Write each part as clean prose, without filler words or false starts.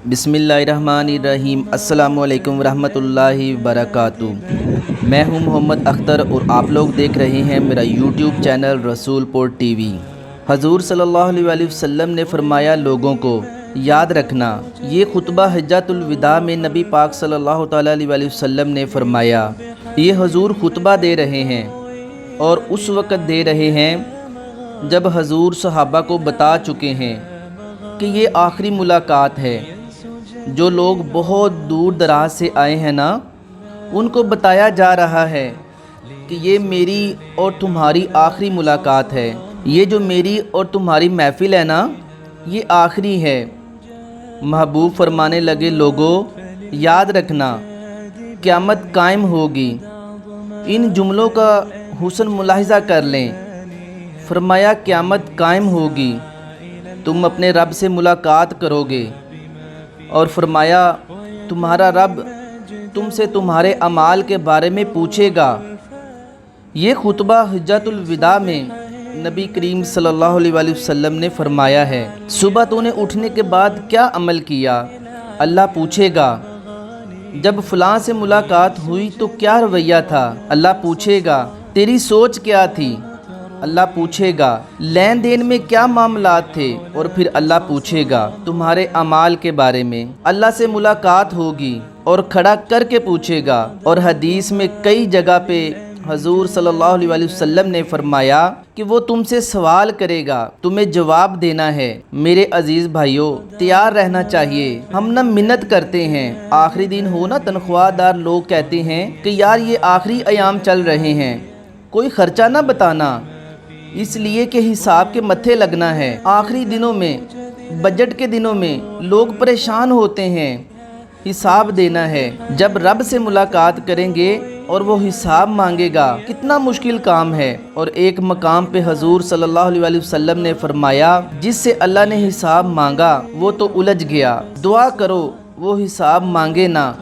بسم اللہ الرحمن الرحیم۔ السلام علیکم ورحمۃ اللہ وبرکاتہ۔ میں ہوں محمد اختر اور آپ لوگ دیکھ رہے ہیں میرا یوٹیوب چینل رسول پور ٹی وی۔ حضور صلی اللہ علیہ وسلم نے فرمایا، لوگوں کو یاد رکھنا، یہ خطبہ حجۃ الوداع میں نبی پاک صلی اللہ تعالیٰ علیہ وسلم نے فرمایا۔ یہ حضور خطبہ دے رہے ہیں اور اس وقت دے رہے ہیں جب حضور صحابہ کو بتا چکے ہیں کہ یہ آخری ملاقات ہے۔ جو لوگ بہت دور دراز سے آئے ہیں نا، ان کو بتایا جا رہا ہے کہ یہ میری اور تمہاری آخری ملاقات ہے۔ یہ جو میری اور تمہاری محفل ہے نا، یہ آخری ہے۔ محبوب فرمانے لگے، لوگوں یاد رکھنا، قیامت قائم ہوگی۔ ان جملوں کا حسن ملاحظہ کر لیں۔ فرمایا قیامت قائم ہوگی، تم اپنے رب سے ملاقات کرو گے، اور فرمایا تمہارا رب تم سے تمہارے اعمال کے بارے میں پوچھے گا۔ یہ خطبہ حجۃ الوداع میں نبی کریم صلی اللہ علیہ وسلم نے فرمایا ہے۔ صبح تو نے اٹھنے کے بعد کیا عمل کیا، اللہ پوچھے گا۔ جب فلاں سے ملاقات ہوئی تو کیا رویہ تھا، اللہ پوچھے گا۔ تیری سوچ کیا تھی، اللہ پوچھے گا۔ لین دین میں کیا معاملات تھے، اور پھر اللہ پوچھے گا تمہارے اعمال کے بارے میں۔ اللہ سے ملاقات ہوگی اور کھڑا کر کے پوچھے گا۔ اور حدیث میں کئی جگہ پہ حضور صلی اللہ علیہ وسلم نے فرمایا کہ وہ تم سے سوال کرے گا، تمہیں جواب دینا ہے۔ میرے عزیز بھائیوں، تیار رہنا چاہیے۔ ہم نہ منت کرتے ہیں، آخری دن ہو نا، تنخواہ دار لوگ کہتے ہیں کہ یار یہ آخری ایام چل رہے ہیں، کوئی خرچہ نہ بتانا، اس لیے کہ حساب کے متھے لگنا ہے۔ آخری دنوں میں، بجٹ کے دنوں میں لوگ پریشان ہوتے ہیں، حساب دینا ہے۔ جب رب سے ملاقات کریں گے اور وہ حساب مانگے گا، کتنا مشکل کام ہے۔ اور ایک مقام پہ حضور صلی اللہ علیہ وسلم نے فرمایا، جس سے اللہ نے حساب مانگا وہ تو الجھ گیا، دعا کرو وہ حساب مانگے نہ،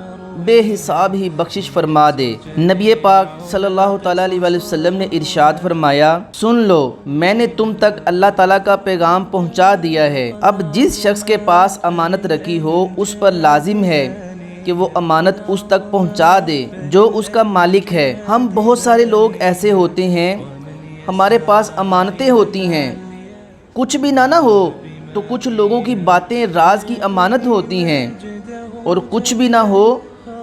بے حساب ہی بخشش فرما دے۔ نبی پاک صلی اللہ تعالیٰ علیہ وسلم نے ارشاد فرمایا، سن لو، میں نے تم تک اللہ تعالیٰ کا پیغام پہنچا دیا ہے۔ اب جس شخص کے پاس امانت رکھی ہو، اس پر لازم ہے کہ وہ امانت اس تک پہنچا دے جو اس کا مالک ہے۔ ہم بہت سارے لوگ ایسے ہوتے ہیں، ہمارے پاس امانتیں ہوتی ہیں، کچھ بھی نہ ہو تو کچھ لوگوں کی باتیں راز کی امانت ہوتی ہیں، اور کچھ بھی نہ ہو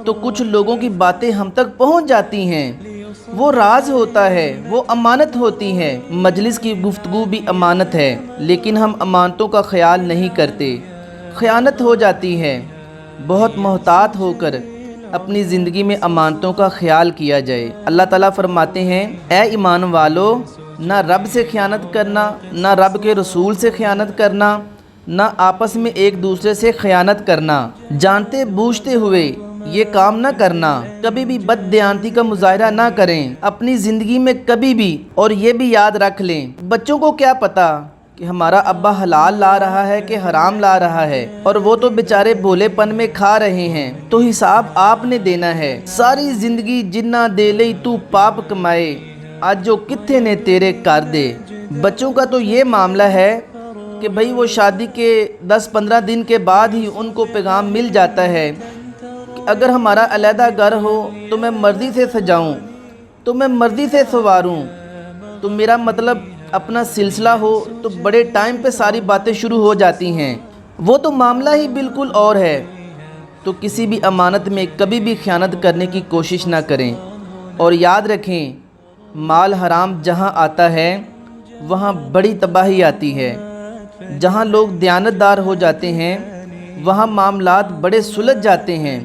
تو کچھ لوگوں کی باتیں ہم تک پہنچ جاتی ہیں، وہ راز ہوتا ہے، وہ امانت ہوتی ہے۔ مجلس کی گفتگو بھی امانت ہے، لیکن ہم امانتوں کا خیال نہیں کرتے، خیانت ہو جاتی ہے۔ بہت محتاط ہو کر اپنی زندگی میں امانتوں کا خیال کیا جائے۔ اللہ تعالیٰ فرماتے ہیں، اے ایمان والو، نہ رب سے خیانت کرنا، نہ رب کے رسول سے خیانت کرنا، نہ آپس میں ایک دوسرے سے خیانت کرنا، جانتے بوجھتے ہوئے یہ کام نہ کرنا۔ کبھی بھی بد دیانتی کا مظاہرہ نہ کریں اپنی زندگی میں کبھی بھی۔ اور یہ بھی یاد رکھ لیں، بچوں کو کیا پتہ کہ ہمارا ابا حلال لا رہا ہے کہ حرام لا رہا ہے، اور وہ تو بیچارے بھولے پن میں کھا رہے ہیں، تو حساب آپ نے دینا ہے۔ ساری زندگی جنہ دے لئی تو پاپ کمائے، آج جو کتھے نے تیرے کر دے۔ بچوں کا تو یہ معاملہ ہے کہ بھئی وہ شادی کے 10-15 دن کے بعد ہی ان کو پیغام مل جاتا ہے کہ اگر ہمارا علیحدہ گھر ہو تو میں مرضی سے سجاؤں، تو میں مرضی سے سنواروں، تو میرا مطلب اپنا سلسلہ ہو تو بڑے ٹائم پہ ساری باتیں شروع ہو جاتی ہیں۔ وہ تو معاملہ ہی بالکل اور ہے۔ تو کسی بھی امانت میں کبھی بھی خیانت کرنے کی کوشش نہ کریں، اور یاد رکھیں، مال حرام جہاں آتا ہے وہاں بڑی تباہی آتی ہے۔ جہاں لوگ دیانتدار ہو جاتے ہیں وہاں معاملات بڑے سلجھ جاتے ہیں۔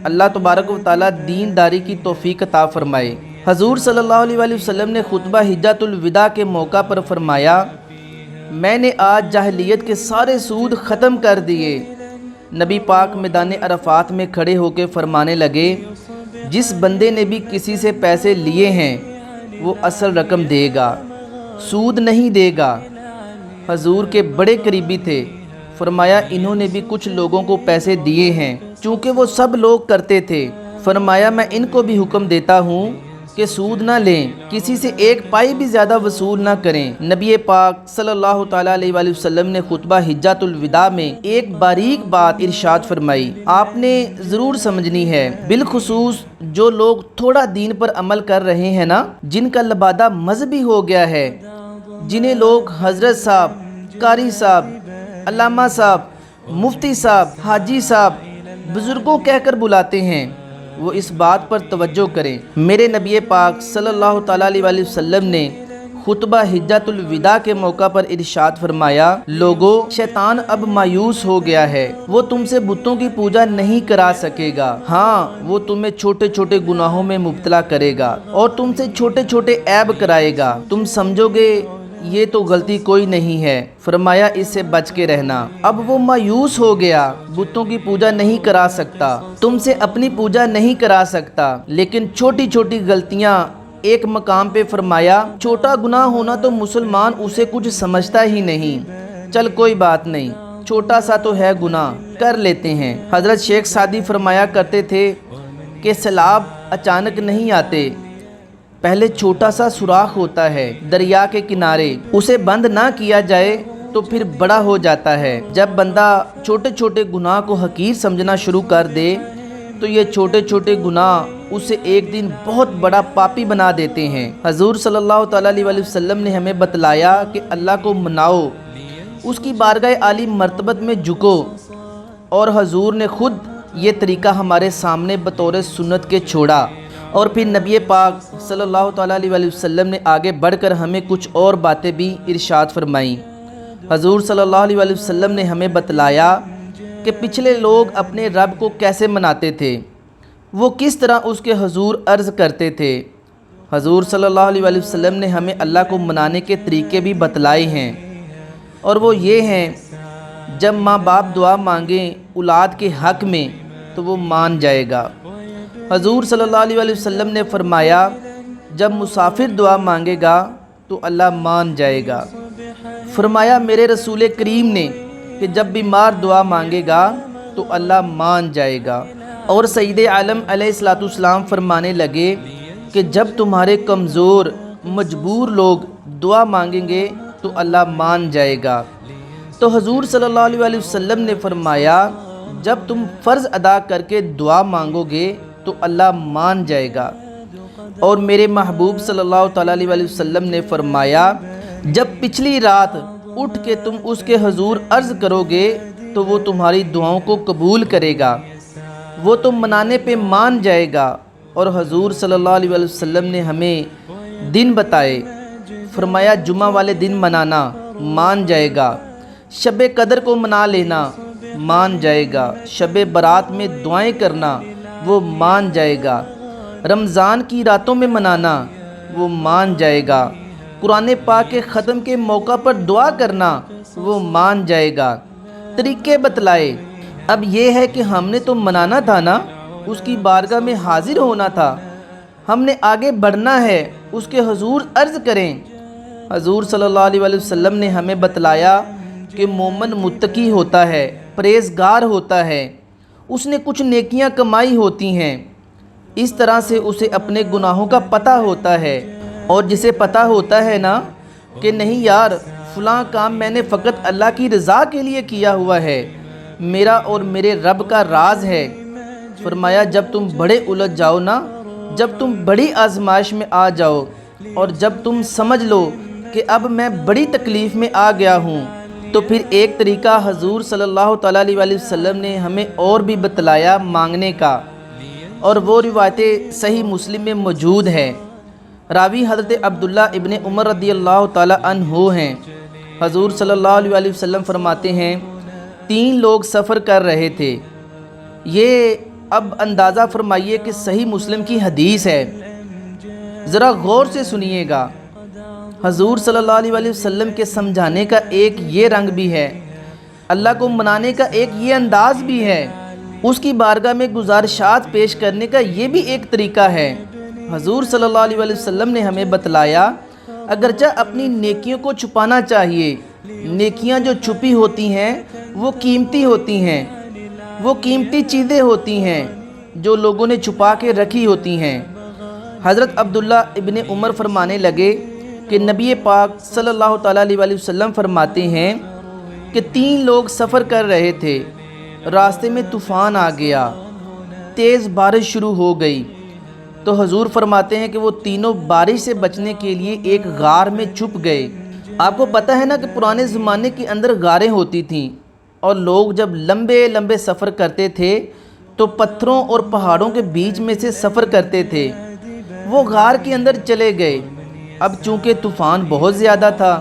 اللہ تبارک و تعالیٰ دینداری کی توفیق عطا فرمائے۔ حضور صلی اللہ علیہ وسلم نے خطبہ حجۃ الوداع کے موقع پر فرمایا، میں نے آج جاہلیت کے سارے سود ختم کر دیے۔ نبی پاک میدان عرفات میں کھڑے ہو کے فرمانے لگے، جس بندے نے بھی کسی سے پیسے لیے ہیں وہ اصل رقم دے گا، سود نہیں دے گا۔ حضور کے بڑے قریبی تھے، فرمایا انہوں نے بھی کچھ لوگوں کو پیسے دیے ہیں، چونکہ وہ سب لوگ کرتے تھے۔ فرمایا میں ان کو بھی حکم دیتا ہوں کہ سود نہ لیں، کسی سے ایک پائی بھی زیادہ وصول نہ کریں۔ نبی پاک صلی اللہ تعالیٰ علیہ وآلہ وسلم نے خطبہ حجۃ الوداع میں ایک باریک بات ارشاد فرمائی، آپ نے ضرور سمجھنی ہے، بالخصوص جو لوگ تھوڑا دین پر عمل کر رہے ہیں نا، جن کا لبادہ مذہبی ہو گیا ہے، جنہیں لوگ حضرت صاحب، قاری صاحب، علامہ صاحب، مفتی صاحب، حاجی صاحب، بزرگوں کہہ کر بلاتے ہیں، وہ اس بات پر توجہ کریں۔ میرے نبی پاک صلی اللہ تعالیٰ علیہ وآلہ وسلم نے خطبہ حجۃ الوداع کے موقع پر ارشاد فرمایا، لوگو، شیطان اب مایوس ہو گیا ہے، وہ تم سے بتوں کی پوجا نہیں کرا سکے گا، ہاں وہ تمہیں چھوٹے چھوٹے گناہوں میں مبتلا کرے گا اور تم سے چھوٹے چھوٹے عیب کرائے گا، تم سمجھو گے یہ تو غلطی کوئی نہیں ہے، فرمایا اس سے بچ کے رہنا۔ اب وہ مایوس ہو گیا، بتوں کی پوجا نہیں کرا سکتا، تم سے اپنی پوجا نہیں کرا سکتا، لیکن چھوٹی چھوٹی غلطیاں ایک مقام پہ فرمایا، چھوٹا گناہ ہونا تو مسلمان اسے کچھ سمجھتا ہی نہیں، چل کوئی بات نہیں، چھوٹا سا تو ہے گناہ، کر لیتے ہیں۔ حضرت شیخ سعدی فرمایا کرتے تھے کہ سیلاب اچانک نہیں آتے، پہلے چھوٹا سا سوراخ ہوتا ہے دریا کے کنارے، اسے بند نہ کیا جائے تو پھر بڑا ہو جاتا ہے۔ جب بندہ چھوٹے چھوٹے گناہ کو حقیر سمجھنا شروع کر دے تو یہ چھوٹے چھوٹے گناہ اسے ایک دن بہت بڑا پاپی بنا دیتے ہیں۔ حضور صلی اللہ تعالیٰ علیہ وآلہ وسلم نے ہمیں بتلایا کہ اللہ کو مناؤ، اس کی بارگاہ عالی مرتبت میں جھکو، اور حضور نے خود یہ طریقہ ہمارے سامنے بطور سنت کے چھوڑا، اور پھر نبی پاک صلی اللہ تعالیٰ علیہ وآلہ وسلم نے آگے بڑھ کر ہمیں کچھ اور باتیں بھی ارشاد فرمائیں۔ حضور صلی اللہ علیہ وآلہ وسلم نے ہمیں بتلایا کہ پچھلے لوگ اپنے رب کو کیسے مناتے تھے، وہ کس طرح اس کے حضور عرض کرتے تھے۔ حضور صلی اللہ علیہ وآلہ وسلم نے ہمیں اللہ کو منانے کے طریقے بھی بتلائے ہیں، اور وہ یہ ہیں، جب ماں باپ دعا مانگیں اولاد کے حق میں تو وہ مان جائے گا۔ حضور صلی اللہ علیہ وآلہ وسلم نے فرمایا، جب مسافر دعا مانگے گا تو اللہ مان جائے گا۔ فرمایا میرے رسول کریم نے کہ جب بیمار دعا مانگے گا تو اللہ مان جائے گا۔ اور سید عالم علیہ الصلوۃ والسلام فرمانے لگے کہ جب تمہارے کمزور مجبور لوگ دعا مانگیں گے تو اللہ مان جائے گا۔ تو حضور صلی اللہ علیہ وآلہ وسلم نے فرمایا، جب تم فرض ادا کر کے دعا مانگو گے تو اللہ مان جائے گا۔ اور میرے محبوب صلی اللہ تعالیٰ علیہ وآلہ وسلم نے فرمایا، جب پچھلی رات اٹھ کے تم اس کے حضور عرض کرو گے تو وہ تمہاری دعاؤں کو قبول کرے گا، وہ تم منانے پہ مان جائے گا۔ اور حضور صلی اللہ علیہ وآلہ وسلم نے ہمیں دن بتائے، فرمایا جمعہ والے دن منانا، مان جائے گا، شب قدر کو منا لینا، مان جائے گا، شب برات میں دعائیں کرنا، وہ مان جائے گا، رمضان کی راتوں میں منانا، وہ مان جائے گا، قرآن پاک کے ختم کے موقع پر دعا کرنا، وہ مان جائے گا۔ طریقے بتلائے۔ اب یہ ہے کہ ہم نے تو منانا تھا نا، اس کی بارگاہ میں حاضر ہونا تھا، ہم نے آگے بڑھنا ہے، اس کے حضور عرض کریں۔ حضور صلی اللہ علیہ وآلہ وسلم نے ہمیں بتلایا کہ مومن متقی ہوتا ہے، پرہیزگار ہوتا ہے، اس نے کچھ نیکیاں کمائی ہوتی ہیں، اس طرح سے اسے اپنے گناہوں کا پتہ ہوتا ہے، اور جسے پتہ ہوتا ہے نا کہ نہیں یار فلاں کام میں نے فقط اللہ کی رضا کے لیے کیا ہوا ہے، میرا اور میرے رب کا راز ہے۔ فرمایا جب تم بڑے الجھ جاؤ نا، جب تم بڑی آزمائش میں آ جاؤ، اور جب تم سمجھ لو کہ اب میں بڑی تکلیف میں آ گیا ہوں، تو پھر ایک طریقہ حضور صلی اللہ تعالیٰ علیہ وآلہ وسلم نے ہمیں اور بھی بتلایا مانگنے کا، اور وہ روایتیں صحیح مسلم میں موجود ہے۔ راوی حضرت عبداللہ ابن عمر رضی اللہ تعالیٰ عنہ ہیں۔ حضور صلی اللہ علیہ وآلہ وسلم فرماتے ہیں، 3 لوگ سفر کر رہے تھے، یہ اب اندازہ فرمائیے کہ صحیح مسلم کی حدیث ہے، ذرا غور سے سنیے گا۔ حضور صلی اللہ علیہ وآلہ وسلم کے سمجھانے کا ایک یہ رنگ بھی ہے، اللہ کو منانے کا ایک یہ انداز بھی ہے، اس کی بارگاہ میں گزارشات پیش کرنے کا یہ بھی ایک طریقہ ہے۔ حضور صلی اللہ علیہ وآلہ وسلم نے ہمیں بتلایا، اگرچہ اپنی نیکیوں کو چھپانا چاہیے، نیکیاں جو چھپی ہوتی ہیں وہ قیمتی ہوتی ہیں، وہ قیمتی چیزیں ہوتی ہیں جو لوگوں نے چھپا کے رکھی ہوتی ہیں۔ حضرت عبداللہ ابن عمر فرمانے لگے کہ نبی پاک صلی اللہ تعالیٰ علیہ وسلم فرماتے ہیں کہ 3 لوگ سفر کر رہے تھے، راستے میں طوفان آ گیا، تیز بارش شروع ہو گئی، تو حضور فرماتے ہیں کہ وہ تینوں بارش سے بچنے کے لیے ایک غار میں چھپ گئے۔ آپ کو پتہ ہے نا کہ پرانے زمانے کے اندر غاریں ہوتی تھیں، اور لوگ جب لمبے لمبے سفر کرتے تھے تو پتھروں اور پہاڑوں کے بیچ میں سے سفر کرتے تھے۔ وہ غار کے اندر چلے گئے۔ اب چونکہ طوفان بہت زیادہ تھا،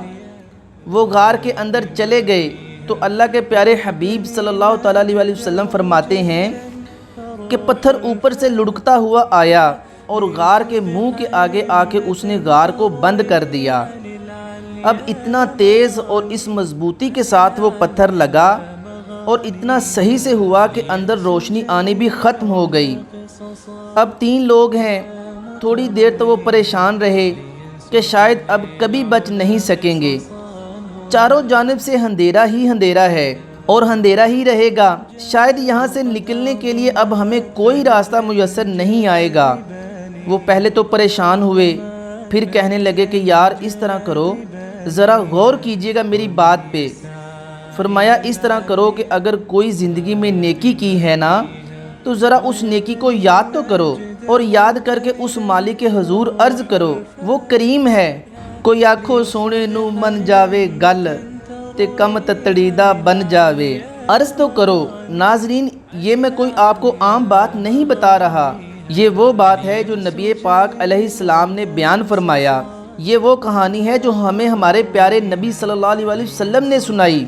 وہ غار کے اندر چلے گئے تو اللہ کے پیارے حبیب صلی اللہ تعالیٰ علیہ وسلم فرماتے ہیں کہ پتھر اوپر سے لڑکتا ہوا آیا اور غار کے منہ کے آگے آ کے اس نے غار کو بند کر دیا۔ اب اتنا تیز اور اس مضبوطی کے ساتھ وہ پتھر لگا اور اتنا صحیح سے ہوا کہ اندر روشنی آنی بھی ختم ہو گئی۔ اب 3 لوگ ہیں، تھوڑی دیر تو وہ پریشان رہے کہ شاید اب کبھی بچ نہیں سکیں گے۔ چاروں جانب سے اندھیرا ہی اندھیرا ہے اور اندھیرا ہی رہے گا، شاید یہاں سے نکلنے کے لیے اب ہمیں کوئی راستہ میسر نہیں آئے گا۔ وہ پہلے تو پریشان ہوئے، پھر کہنے لگے کہ یار اس طرح کرو، ذرا غور کیجئے گا میری بات پہ۔ فرمایا اس طرح کرو کہ اگر کوئی زندگی میں نیکی کی ہے نا تو ذرا اس نیکی کو یاد تو کرو، اور یاد کر کے اس مالک کے حضور عرض کرو، وہ کریم ہے۔ کوئی آکھو سونے نو من جاوے گل تے کم تتڑیدہ بن جاوے، عرض تو کرو۔ ناظرین، یہ میں کوئی آپ کو عام بات نہیں بتا رہا، یہ وہ بات ہے جو نبی پاک علیہ السلام نے بیان فرمایا۔ یہ وہ کہانی ہے جو ہمیں ہمارے پیارے نبی صلی اللہ علیہ وسلم نے سنائی۔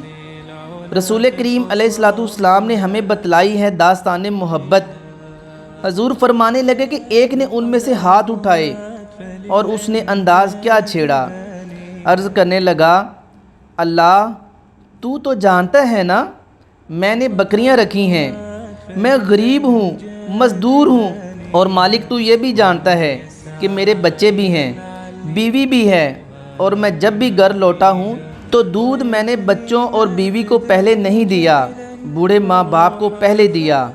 رسول کریم علیہ السلام نے ہمیں بتلائی ہے داستان محبت۔ حضور فرمانے لگے کہ ایک نے ان میں سے ہاتھ اٹھائے اور اس نے انداز کیا چھیڑا، عرض کرنے لگا، اللہ تو جانتا ہے نا میں نے بکریاں رکھی ہیں، میں غریب ہوں، مزدور ہوں، اور مالک تو یہ بھی جانتا ہے کہ میرے بچے بھی ہیں، بیوی بھی ہے، اور میں جب بھی گھر لوٹا ہوں تو دودھ میں نے بچوں اور بیوی کو پہلے نہیں دیا، بوڑھے ماں باپ کو پہلے دیا۔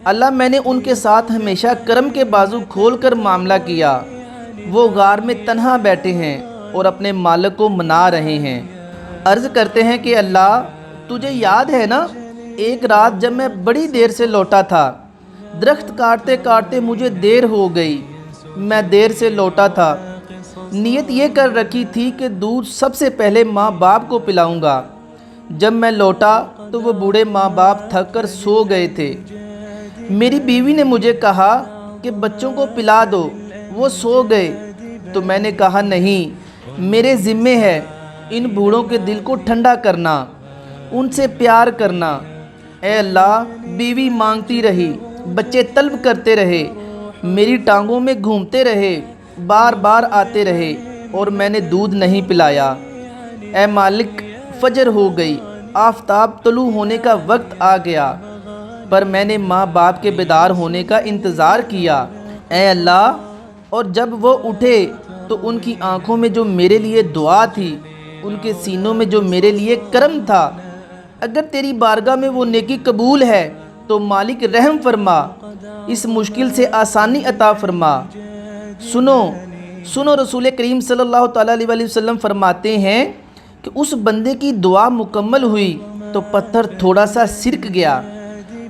اللہ میں نے ان کے ساتھ ہمیشہ کرم کے بازو کھول کر معاملہ کیا۔ وہ غار میں تنہا بیٹھے ہیں اور اپنے مالک کو منا رہے ہیں۔ عرض کرتے ہیں کہ اللہ تجھے یاد ہے نا، ایک رات جب میں بڑی دیر سے لوٹا تھا، درخت کاٹتے کاٹتے مجھے دیر ہو گئی، میں دیر سے لوٹا تھا، نیت یہ کر رکھی تھی کہ دودھ سب سے پہلے ماں باپ کو پلاؤں گا۔ جب میں لوٹا تو وہ بوڑھے ماں باپ تھک کر سو گئے تھے۔ میری بیوی نے مجھے کہا کہ بچوں کو پلا دو، وہ سو گئے، تو میں نے کہا نہیں، میرے ذمے ہے ان بوڑھوں کے دل کو ٹھنڈا کرنا، ان سے پیار کرنا۔ اے اللہ، بیوی مانگتی رہی، بچے طلب کرتے رہے، میری ٹانگوں میں گھومتے رہے، بار بار آتے رہے، اور میں نے دودھ نہیں پلایا۔ اے مالک، فجر ہو گئی، آفتاب طلوع ہونے کا وقت آ گیا، پر میں نے ماں باپ کے بیدار ہونے کا انتظار کیا۔ اے اللہ، اور جب وہ اٹھے تو ان کی آنکھوں میں جو میرے لیے دعا تھی، ان کے سینوں میں جو میرے لیے کرم تھا، اگر تیری بارگاہ میں وہ نیکی قبول ہے تو مالک رحم فرما، اس مشکل سے آسانی عطا فرما۔ سنو رسول کریم صلی اللہ تعالیٰ علیہ وسلم فرماتے ہیں کہ اس بندے کی دعا مکمل ہوئی تو پتھر تھوڑا سا سرک گیا،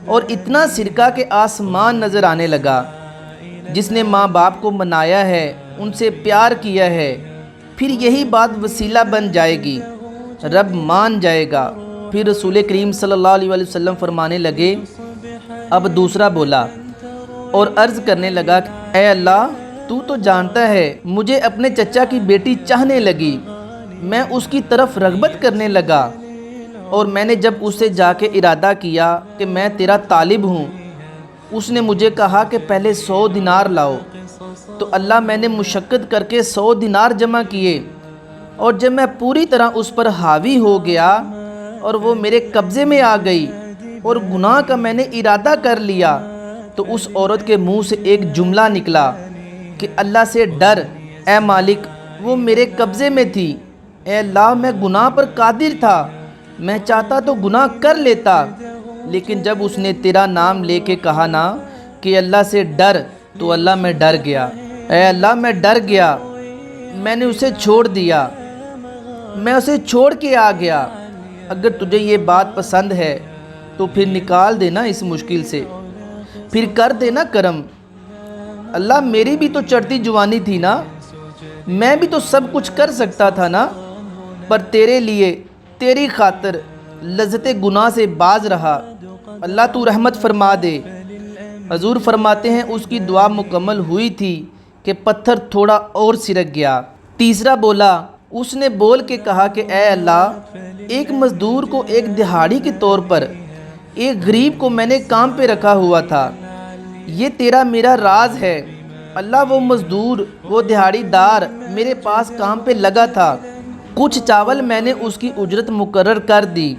اور اتنا سرکا کہ آسمان نظر آنے لگا۔ جس نے ماں باپ کو منایا ہے، ان سے پیار کیا ہے، پھر یہی بات وسیلہ بن جائے گی، رب مان جائے گا۔ پھر رسول کریم صلی اللہ علیہ وسلم فرمانے لگے، اب دوسرا بولا اور عرض کرنے لگا، اے اللہ تو جانتا ہے مجھے اپنے چچا کی بیٹی چاہنے لگی، میں اس کی طرف رغبت کرنے لگا، اور میں نے جب اس سے جا کے ارادہ کیا کہ میں تیرا طالب ہوں، اس نے مجھے کہا کہ پہلے 100 دینار لاؤ، تو اللہ میں نے مشقت کر کے 100 دینار جمع کیے، اور جب میں پوری طرح اس پر حاوی ہو گیا اور وہ میرے قبضے میں آ گئی اور گناہ کا میں نے ارادہ کر لیا، تو اس عورت کے منہ سے ایک جملہ نکلا کہ اللہ سے ڈر، اے مالک وہ میرے قبضے میں تھی، اے اللہ میں گناہ پر قادر تھا، میں چاہتا تو گناہ کر لیتا، لیکن جب اس نے تیرا نام لے کے کہا نا کہ اللہ سے ڈر، تو اللہ میں ڈر گیا۔ اے اللہ میں ڈر گیا، میں نے اسے چھوڑ دیا، میں اسے چھوڑ کے آ گیا۔ اگر تجھے یہ بات پسند ہے تو پھر نکال دینا اس مشکل سے، پھر کر دینا کرم۔ اللہ میری بھی تو چڑھتی جوانی تھی نا، میں بھی تو سب کچھ کر سکتا تھا نا، پر تیرے لیے، تیری خاطر لذت گناہ سے باز رہا۔ اللہ تو رحمت فرما دے۔ حضور فرماتے ہیں اس کی دعا مکمل ہوئی تھی کہ پتھر تھوڑا اور سرک گیا۔ تیسرا بولا، اس نے بول کے کہا کہ اے اللہ، ایک مزدور کو ایک دہاڑی کے طور پر، ایک غریب کو میں نے کام پہ رکھا ہوا تھا، یہ تیرا میرا راز ہے۔ اللہ وہ مزدور، وہ دہاڑی دار میرے پاس کام پہ لگا تھا، کچھ چاول میں نے اس کی اجرت مقرر کر دی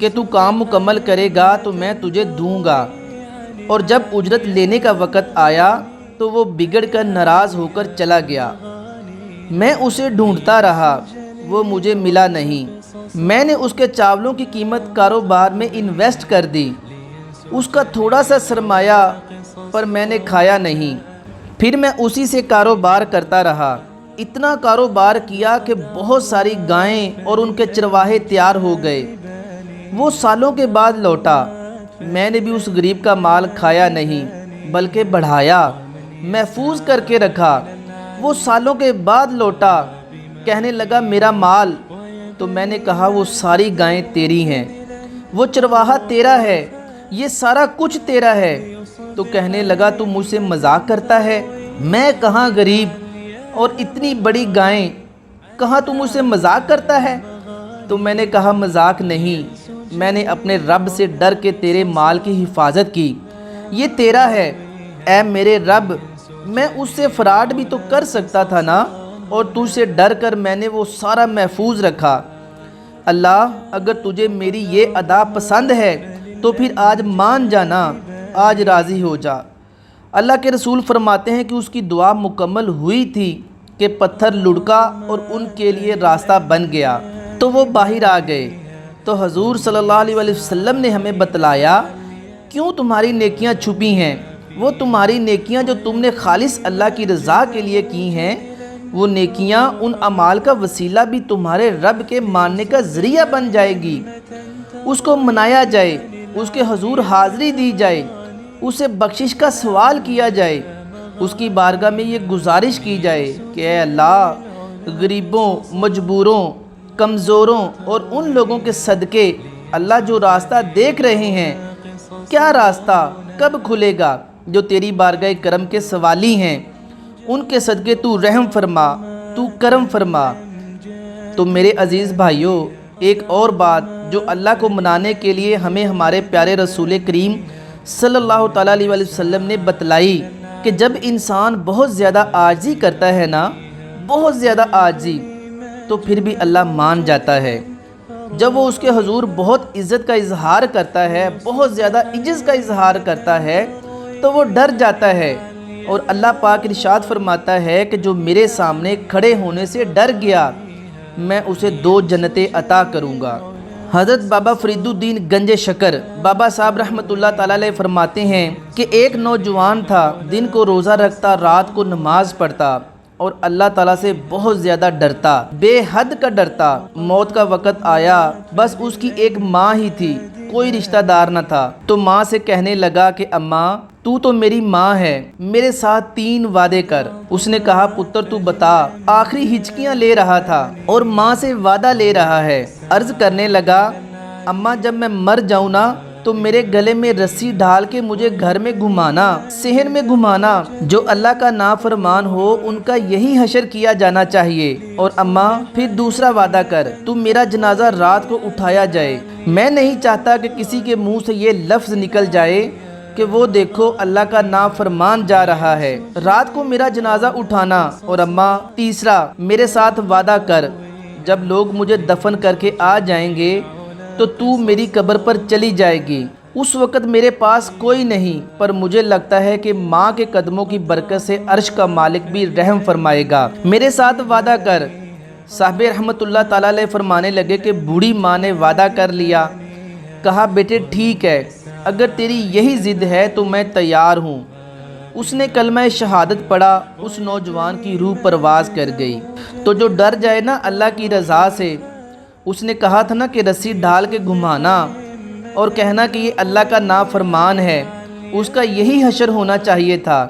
کہ تو کام مکمل کرے گا تو میں تجھے دوں گا، اور جب اجرت لینے کا وقت آیا تو وہ بگڑ کر ناراض ہو کر چلا گیا۔ میں اسے ڈھونڈتا رہا، وہ مجھے ملا نہیں۔ میں نے اس کے چاولوں کی قیمت کاروبار میں انویسٹ کر دی، اس کا تھوڑا سا سرمایہ پر میں نے کھایا نہیں۔ پھر میں اسی سے کاروبار کرتا رہا، اتنا کاروبار کیا کہ بہت ساری گائیں اور ان کے چرواہے تیار ہو گئے۔ وہ سالوں کے بعد لوٹا، میں نے بھی اس غریب کا مال کھایا نہیں بلکہ بڑھایا، محفوظ کر کے رکھا۔ وہ سالوں کے بعد لوٹا، کہنے لگا میرا مال، تو میں نے کہا وہ ساری گائیں تیری ہیں، وہ چرواہا تیرا ہے، یہ سارا کچھ تیرا ہے۔ تو کہنے لگا تو مجھ سے مذاق کرتا ہے، میں کہاں غریب اور اتنی بڑی گائیں، کہاں تو مجھ سے مذاق کرتا ہے؟ تو میں نے کہا مذاق نہیں، میں نے اپنے رب سے ڈر کے تیرے مال کی حفاظت کی، یہ تیرا ہے۔ اے میرے رب، میں اس سے فراڈ بھی تو کر سکتا تھا نا، اور تجھ سے ڈر کر میں نے وہ سارا محفوظ رکھا۔ اللہ اگر تجھے میری یہ ادا پسند ہے تو پھر آج مان جانا، آج راضی ہو جا۔ اللہ کے رسول فرماتے ہیں کہ اس کی دعا مکمل ہوئی تھی کہ پتھر لڑکا اور ان کے لیے راستہ بن گیا، تو وہ باہر آ گئے۔ تو حضور صلی اللہ علیہ وسلم نے ہمیں بتلایا، کیوں تمہاری نیکیاں چھپی ہیں؟ وہ تمہاری نیکیاں جو تم نے خالص اللہ کی رضا کے لیے کی ہیں، وہ نیکیاں، ان اعمال کا وسیلہ بھی تمہارے رب کے ماننے کا ذریعہ بن جائے گی۔ اس کو منایا جائے، اس کے حضور حاضری دی جائے، اسے بخشش کا سوال کیا جائے، اس کی بارگاہ میں یہ گزارش کی جائے کہ اے اللہ، غریبوں، مجبوروں، کمزوروں اور ان لوگوں کے صدقے اللہ جو راستہ دیکھ رہے ہیں، کیا راستہ کب کھلے گا، جو تیری بارگاہ کرم کے سوالی ہیں، ان کے صدقے تو رحم فرما، تو کرم فرما۔ تو میرے عزیز بھائیوں، ایک اور بات جو اللہ کو منانے کے لیے ہمیں ہمارے پیارے رسول کریم صلی اللہ تعالیٰ علیہ وسلم نے بتلائی کہ جب انسان بہت زیادہ عاجزی کرتا ہے نا، بہت زیادہ عاجزی، تو پھر بھی اللہ مان جاتا ہے۔ جب وہ اس کے حضور بہت عزت کا اظہار کرتا ہے، بہت زیادہ عجز کا اظہار کرتا ہے، تو وہ ڈر جاتا ہے، اور اللہ پاک ارشاد فرماتا ہے کہ جو میرے سامنے کھڑے ہونے سے ڈر گیا، میں اسے 2 جنتیں عطا کروں گا۔ حضرت بابا فرید الدین گنج شکر بابا صاحب رحمۃ اللہ تعالیٰ علیہ فرماتے ہیں کہ ایک نوجوان تھا، دن کو روزہ رکھتا، رات کو نماز پڑھتا، اور اللہ تعالیٰ سے بہت زیادہ ڈرتا، بے حد کا ڈرتا۔ موت کا وقت آیا، بس اس کی ایک ماں ہی تھی، کوئی رشتہ دار نہ تھا۔ تو ماں سے کہنے لگا کہ اماں، تو میری ماں ہے، میرے ساتھ 3 وعدے کر۔ اس نے کہا پتر تو بتا۔ آخری ہچکیاں لے رہا تھا اور ماں سے وعدہ لے رہا ہے۔ عرض کرنے لگا، اماں جب میں مر جاؤں نا تو میرے گلے میں رسی ڈال کے مجھے گھر میں گھمانا، صحن میں گھمانا، جو اللہ کا نافرمان ہو ان کا یہی حشر کیا جانا چاہیے۔ اور اماں پھر دوسرا وعدہ کر، تو میرا جنازہ رات کو اٹھایا جائے، میں نہیں چاہتا کہ کسی کے منہ سے یہ لفظ نکل جائے کہ وہ دیکھو اللہ کا نافرمان جا رہا ہے، رات کو میرا جنازہ اٹھانا۔ اور اماں تیسرا میرے ساتھ وعدہ کر، جب لوگ مجھے دفن کر کے آ جائیں گے تو میری قبر پر چلی جائے گی، اس وقت میرے پاس کوئی نہیں، پر مجھے لگتا ہے کہ ماں کے قدموں کی برکت سے عرش کا مالک بھی رحم فرمائے گا، میرے ساتھ وعدہ کر۔ صاحب رحمۃ اللہ تعالیٰ علیہ فرمانے لگے کہ بوڑھی ماں نے وعدہ کر لیا۔ کہا بیٹے ٹھیک ہے، اگر تیری یہی ضد ہے تو میں تیار ہوں۔ اس نے کلمہ شہادت پڑھا، اس نوجوان کی روح پرواز کر گئی۔ تو جو ڈر جائے نا اللہ کی رضا سے، اس نے کہا تھا نا کہ رسی ڈال کے گھمانا اور کہنا کہ یہ اللہ کا نافرمان ہے، اس کا یہی حشر ہونا چاہیے تھا۔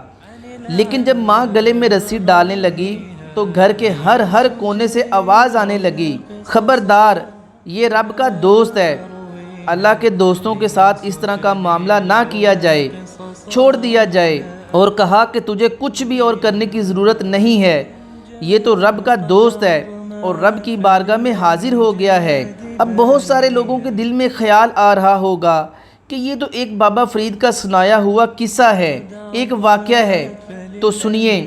لیکن جب ماں گلے میں رسی ڈالنے لگی تو گھر کے ہر کونے سے آواز آنے لگی، خبردار، یہ رب کا دوست ہے، اللہ کے دوستوں کے ساتھ اس طرح کا معاملہ نہ کیا جائے، چھوڑ دیا جائے۔ اور کہا کہ تجھے کچھ بھی اور کرنے کی ضرورت نہیں ہے، یہ تو رب کا دوست ہے اور رب کی بارگاہ میں حاضر ہو گیا ہے۔ اب بہت سارے لوگوں کے دل میں خیال آ رہا ہوگا کہ یہ تو ایک بابا فرید کا سنایا ہوا قصہ ہے، ایک واقعہ ہے۔ تو سنیے،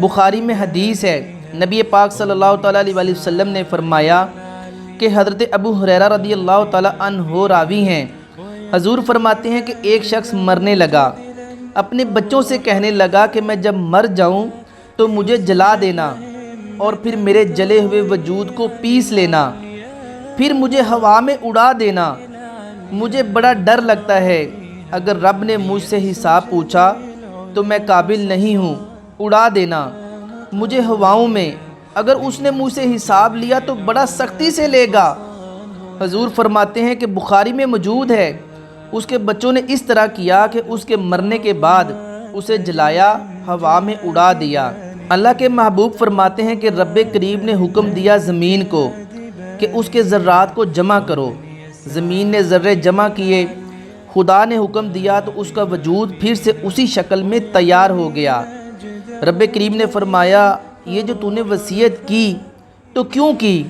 بخاری میں حدیث ہے، نبی پاک صلی اللہ تعالیٰ علیہ وسلم نے فرمایا کہ حضرت ابو ہریرہ رضی اللہ تعالیٰ عنہ راوی ہیں، حضور فرماتے ہیں کہ ایک شخص مرنے لگا، اپنے بچوں سے کہنے لگا کہ میں جب مر جاؤں تو مجھے جلا دینا اور پھر میرے جلے ہوئے وجود کو پیس لینا، پھر مجھے ہوا میں اڑا دینا۔ مجھے بڑا ڈر لگتا ہے، اگر رب نے مجھ سے حساب پوچھا تو میں قابل نہیں ہوں، اڑا دینا مجھے ہواؤں میں، اگر اس نے مجھ سے حساب لیا تو بڑا سختی سے لے گا۔ حضور فرماتے ہیں کہ بخاری میں موجود ہے، اس کے بچوں نے اس طرح کیا کہ اس کے مرنے کے بعد اسے جلایا، ہوا میں اڑا دیا۔ اللہ کے محبوب فرماتے ہیں کہ رب کریم نے حکم دیا زمین کو کہ اس کے ذرات کو جمع کرو، زمین نے ذرے جمع کیے، خدا نے حکم دیا تو اس کا وجود پھر سے اسی شکل میں تیار ہو گیا۔ رب کریم نے فرمایا، یہ جو تو نے وصیت کی تو کیوں کی؟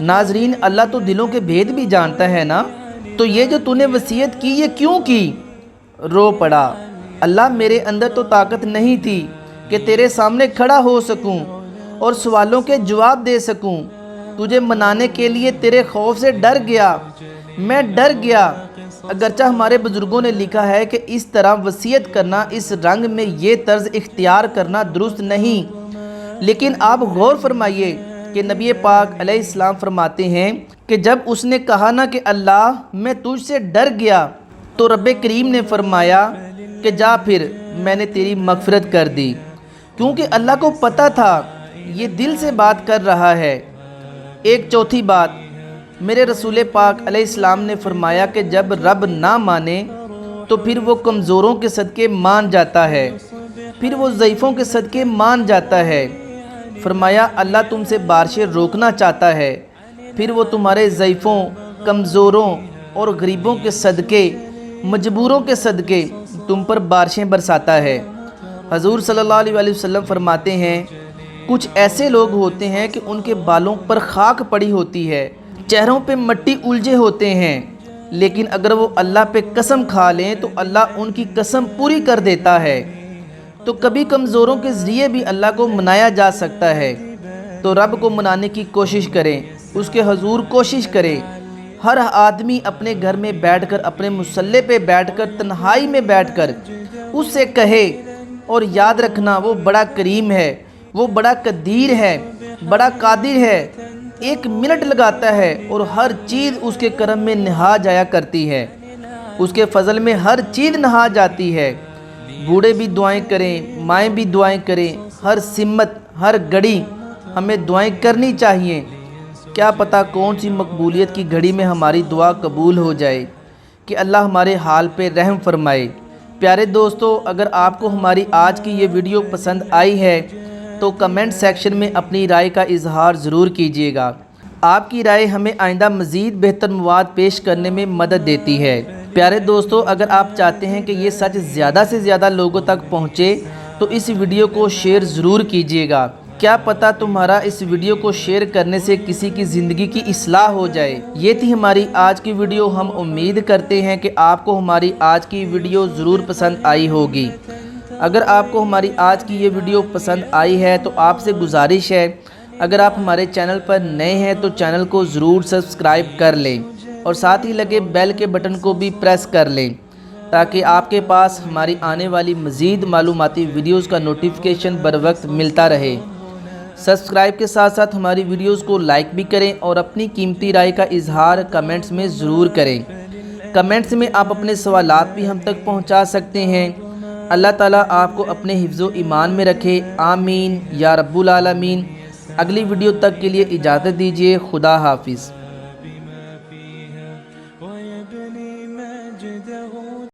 ناظرین، اللہ تو دلوں کے بھید بھی جانتا ہے نا، تو یہ جو تو نے وصیت کی یہ کیوں کی؟ رو پڑا، اللہ میرے اندر تو طاقت نہیں تھی کہ تیرے سامنے کھڑا ہو سکوں اور سوالوں کے جواب دے سکوں، تجھے منانے کے لیے تیرے خوف سے ڈر گیا، میں ڈر گیا۔ اگرچہ ہمارے بزرگوں نے لکھا ہے کہ اس طرح وصیت کرنا، اس رنگ میں یہ طرز اختیار کرنا درست نہیں، لیکن آپ غور فرمائیے کہ نبی پاک علیہ السلام فرماتے ہیں کہ جب اس نے کہا نا کہ اللہ میں تجھ سے ڈر گیا، تو رب کریم نے فرمایا کہ جا پھر میں نے تیری مغفرت کر دی، کیونکہ اللہ کو پتہ تھا یہ دل سے بات کر رہا ہے۔ ایک چوتھی بات، میرے رسول پاک علیہ السلام نے فرمایا کہ جب رب نہ مانے تو پھر وہ کمزوروں کے صدقے مان جاتا ہے، پھر وہ ضعیفوں کے صدقے مان جاتا ہے۔ فرمایا اللہ تم سے بارشیں روکنا چاہتا ہے، پھر وہ تمہارے ضعیفوں، کمزوروں اور غریبوں کے صدقے، مجبوروں کے صدقے تم پر بارشیں برساتا ہے۔ حضور صلی اللہ علیہ وسلم فرماتے ہیں کچھ ایسے لوگ ہوتے ہیں کہ ان کے بالوں پر خاک پڑی ہوتی ہے، چہروں پہ مٹی الجھے ہوتے ہیں، لیکن اگر وہ اللہ پہ قسم کھا لیں تو اللہ ان کی قسم پوری کر دیتا ہے۔ تو کبھی کمزوروں کے ذریعے بھی اللہ کو منایا جا سکتا ہے، تو رب کو منانے کی کوشش کریں، اس کے حضور کوشش کریں۔ ہر آدمی اپنے گھر میں بیٹھ کر، اپنے مصلی پہ بیٹھ کر، تنہائی میں بیٹھ کر اس سے کہے، اور یاد رکھنا وہ بڑا کریم ہے، وہ بڑا قدیر ہے، بڑا قادر ہے، ایک منٹ لگاتا ہے اور ہر چیز اس کے کرم میں نہا جایا کرتی ہے، اس کے فضل میں ہر چیز نہا جاتی ہے۔ بوڑھے بھی دعائیں کریں، مائیں بھی دعائیں کریں، ہر سمت، ہر گھڑی ہمیں دعائیں کرنی چاہیے۔ کیا پتہ کون سی مقبولیت کی گھڑی میں ہماری دعا قبول ہو جائے، کہ اللہ ہمارے حال پہ رحم فرمائے۔ پیارے دوستو، اگر آپ کو ہماری آج کی یہ ویڈیو پسند آئی ہے تو کمنٹ سیکشن میں اپنی رائے کا اظہار ضرور کیجیے گا۔ آپ کی رائے ہمیں آئندہ مزید بہتر مواد پیش کرنے میں مدد دیتی ہے۔ پیارے دوستو، اگر آپ چاہتے ہیں کہ یہ سچ زیادہ سے زیادہ لوگوں تک پہنچے تو اس ویڈیو کو شیئر ضرور کیجیے گا۔ کیا پتہ تمہارا اس ویڈیو کو شیئر کرنے سے کسی کی زندگی کی اصلاح ہو جائے۔ یہ تھی ہماری آج کی ویڈیو۔ ہم امید کرتے ہیں کہ آپ کو ہماری آج کی ویڈیو ضرور پسند آئی ہوگی۔ اگر آپ کو ہماری آج کی یہ ویڈیو پسند آئی ہے تو آپ سے گزارش ہے، اگر آپ ہمارے چینل پر نئے ہیں تو چینل کو ضرور سبسکرائب کر لیں اور ساتھ ہی لگے بیل کے بٹن کو بھی پریس کر لیں تاکہ آپ کے پاس ہماری آنے والی مزید معلوماتی ویڈیوز کا نوٹیفیکیشن بر وقت ملتا رہے۔ سبسکرائب کے ساتھ ساتھ ہماری ویڈیوز کو لائک بھی کریں اور اپنی قیمتی رائے کا اظہار کمنٹس میں ضرور کریں۔ کمنٹس میں آپ اپنے سوالات بھی ہم تک پہنچا سکتے ہیں۔ اللہ تعالیٰ آپ کو اپنے حفظ و ایمان میں رکھے، آمین یا رب العالمین۔ اگلی ویڈیو تک کے لیے اجازت دیجیے، خدا حافظ۔